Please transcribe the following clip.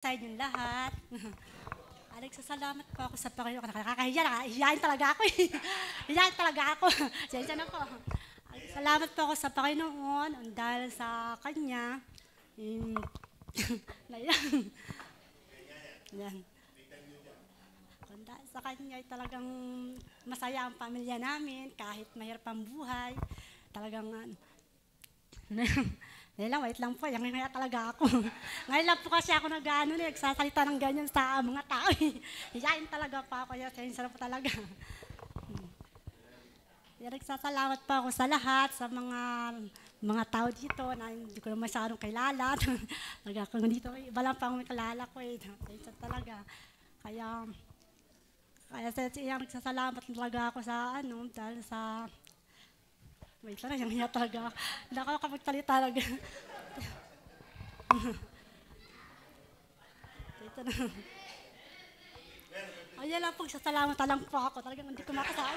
sa inyong lahat. Nagsasalamat po ako sa Panginoon. Nakakahiya, nakahiyain talaga ako eh. Hiyain talaga ako. Sensya na po. Salamat po ako sa Panginoon dahil sa Kanya. Yan. Yan. Kung dahil sa Kanya ay talagang masaya ang pamilya namin kahit mahirap ang buhay. Talagang wait lang po, yung nga talaga ako. Ngayon lang po kasi ako nagsasalita ng ganyan sa mga tao. Hiyain talaga pa ako, sensya na po talaga. Nagsasalamat pa ako sa lahat, sa mga tao dito na hindi ko na masyadong kilala. Kung dito, iba lang pa ang kilala ko eh. Sensya talaga. Kaya nagsasalamat talaga ako sa dahil sa wait lang, yung hiya talaga. Hindi ako makapagsalita talaga. Ayun lang po, salamat lang po ako. Talagang hindi ko makasabi.